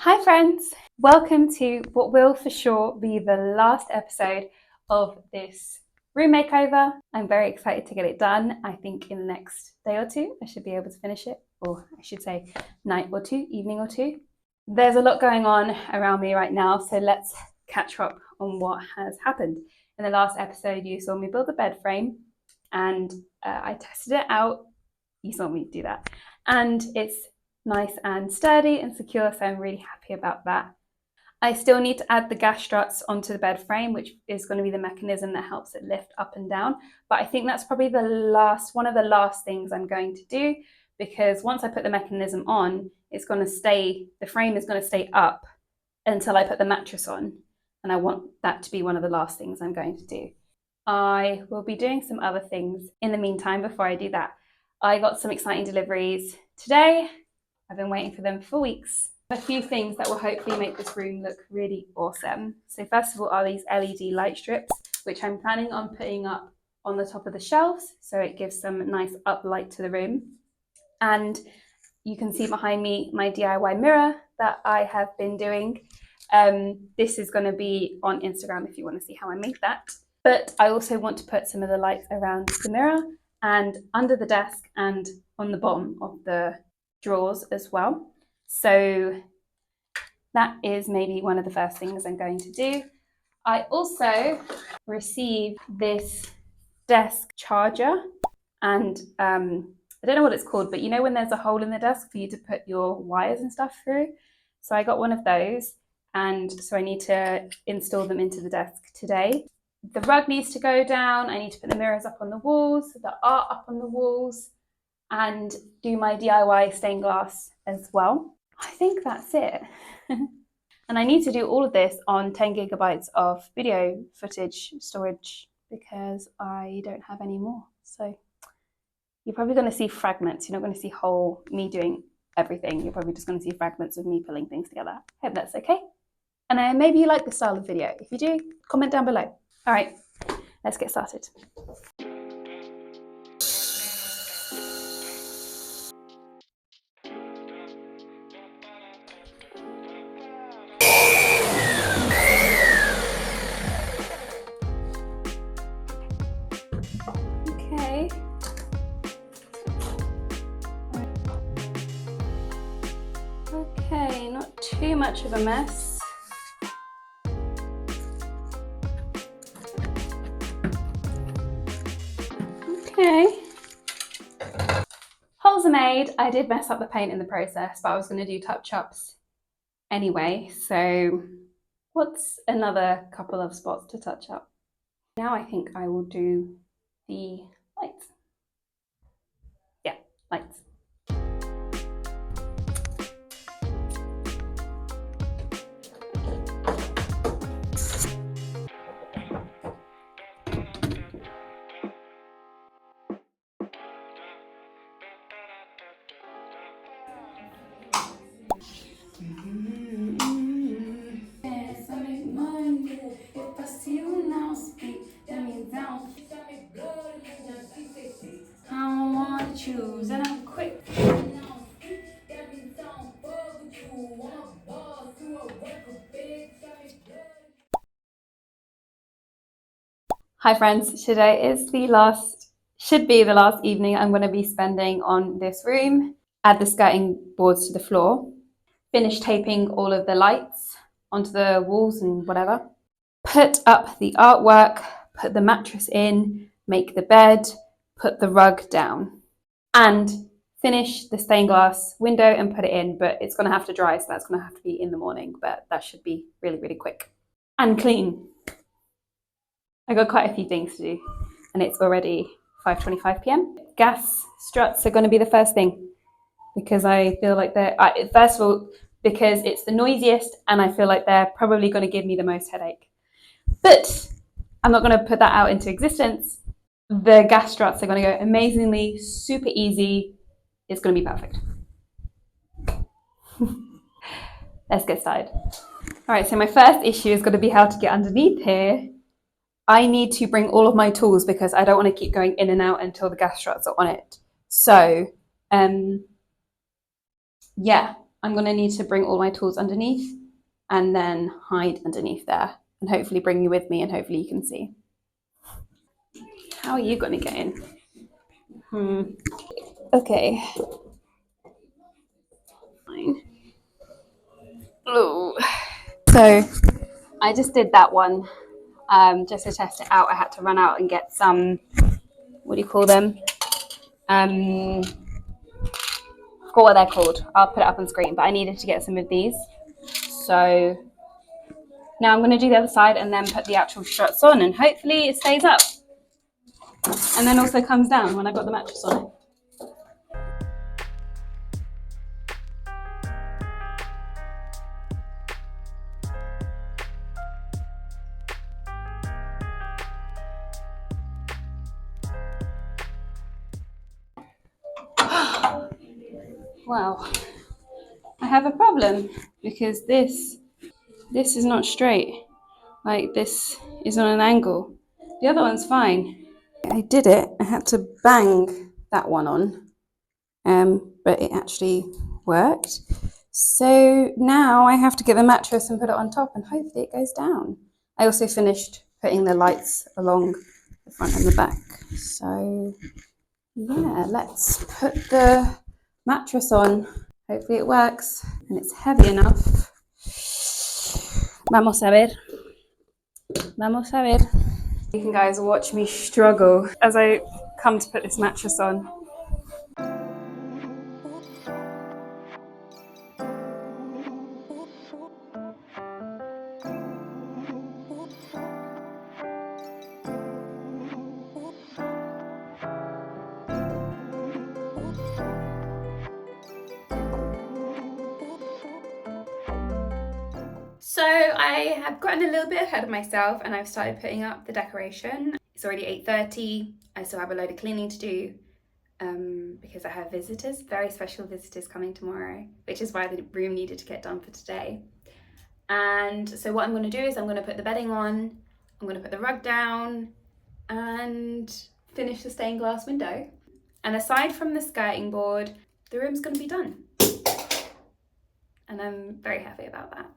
Hi friends, welcome to what will for sure be the last episode of this room makeover. I'm very excited to get it done. I think in the next day or two I should be able to finish it, or I should say night or two, evening or two. There's a lot going on around me right now, so let's catch up on what has happened. In the last episode you saw me build the bed frame and I tested it out. You saw me do that, and it's nice and sturdy and secure, so I'm really happy about that. I still need to add the gas struts onto the bed frame, which is going to be the mechanism that helps it lift up and down, but I think that's probably one of the last things I'm going to do, because once I put the mechanism on, the frame is going to stay up until I put the mattress on, and I want that to be one of the last things I'm going to do. I will be doing some other things in the meantime before I do that. I got some exciting deliveries today. I've been waiting for them for weeks. A few things that will hopefully make this room look really awesome. So first of all are these LED light strips, which I'm planning on putting up on the top of the shelves, so it gives some nice uplight to the room. And you can see behind me my DIY mirror that I have been doing. This is going to be on Instagram if you want to see how I made that. But I also want to put some of the lights around the mirror and under the desk and on the bottom of the drawers as well. So that is maybe one of the first things I'm going to do. I also received this desk charger, and I don't know what it's called, but you know when there's a hole in the desk for you to put your wires and stuff through? So I got one of those, and so I need to install them into the desk today. The rug needs to go down. I need to put the mirrors up on the walls, the art up on the walls, and do my DIY stained glass as well. I think that's it. And I need to do all of this on 10 gigabytes of video footage storage because I don't have any more. So you're probably going to see fragments. You're not going to see me doing everything. You're probably just going to see fragments of me pulling things together. Hope that's okay. And maybe you like this style of video. If you do, comment down below. All right, let's get started. Okay. Okay, not too much of a mess. Okay. Holes are made. I did mess up the paint in the process, but I was going to do touch-ups anyway. So what's another couple of spots to touch up? Now I think I will do the lights. Yeah, lights. Choose and I'm quick. Hi friends, today should be the last evening I'm going to be spending on this room. Add the skirting boards to the floor. Finish taping all of the lights onto the walls and whatever. Put up the artwork, put the mattress in, make the bed, put the rug down. And finish the stained glass window and put it in, but it's going to have to dry, so that's going to have to be in the morning, but that should be really, really quick. And clean. I got quite a few things to do, and it's already 5:25 p.m. Gas struts are going to be the first thing, because I feel like first of all, because it's the noisiest, and I feel like they're probably going to give me the most headache. But I'm not going to put that out into existence. The gas struts are going to go amazingly, super easy. It's going to be perfect. Let's get started. All right, so my first issue is going to be how to get underneath here. I need to bring all of my tools because I don't want to keep going in and out until the gas struts are on it. So, yeah, I'm going to need to bring all my tools underneath and then hide underneath there and hopefully bring you with me and hopefully you can see. How are you going to get in? Okay. Fine. Oh. So I just did that one just to test it out. I had to run out and get some, what do you call them? I forgot what they're called. I'll put it up on screen, but I needed to get some of these. So now I'm going to do the other side and then put the actual struts on and hopefully it stays up. And then also comes down when I've got the mattress on it. Wow, I have a problem because this is not straight. Like this is on an angle. The other one's fine. I did it. I had to bang that one on, but it actually worked. So now I have to get the mattress and put it on top and hopefully it goes down. I also finished putting the lights along the front and the back. So yeah, let's put the mattress on. Hopefully it works and it's heavy enough. Vamos a ver. Vamos a ver. You can guys watch me struggle as I come to put this mattress on. So I have gotten a little bit ahead of myself and I've started putting up the decoration. It's already 8:30. I still have a load of cleaning to do because I have visitors, very special visitors coming tomorrow, which is why the room needed to get done for today. And so what I'm going to do is I'm going to put the bedding on, I'm going to put the rug down and finish the stained glass window. And aside from the skirting board, the room's going to be done. And I'm very happy about that.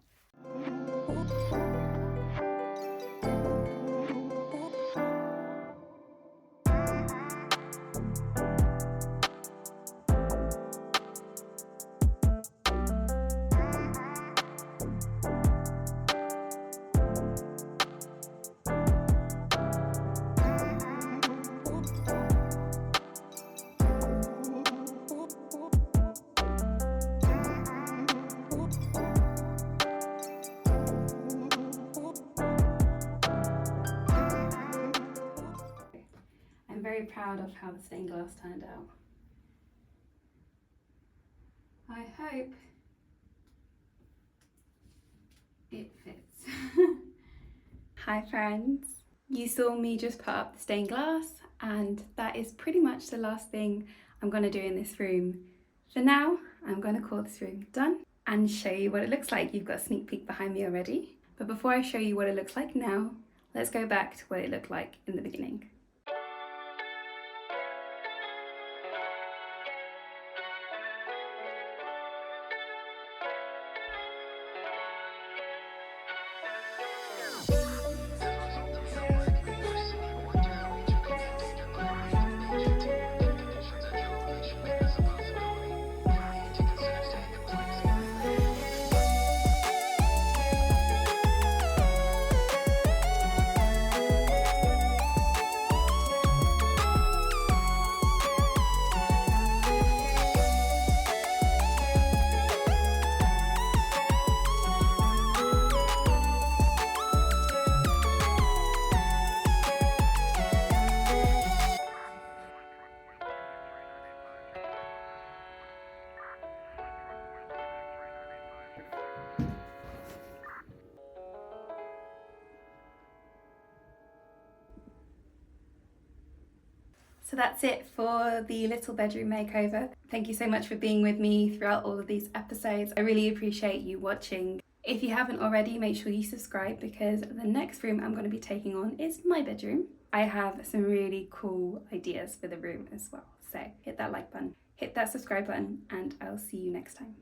I'm very proud of how the stained glass turned out. I hope it fits. Hi friends, you saw me just put up the stained glass and that is pretty much the last thing I'm going to do in this room. For now, I'm going to call this room done and show you what it looks like. You've got a sneak peek behind me already. But before I show you what it looks like now, let's go back to what it looked like in the beginning. So that's it for the little bedroom makeover. Thank you so much for being with me throughout all of these episodes. I really appreciate you watching. If you haven't already, make sure you subscribe because the next room I'm going to be taking on is my bedroom. I have some really cool ideas for the room as well. So hit that like button, hit that subscribe button, and I'll see you next time.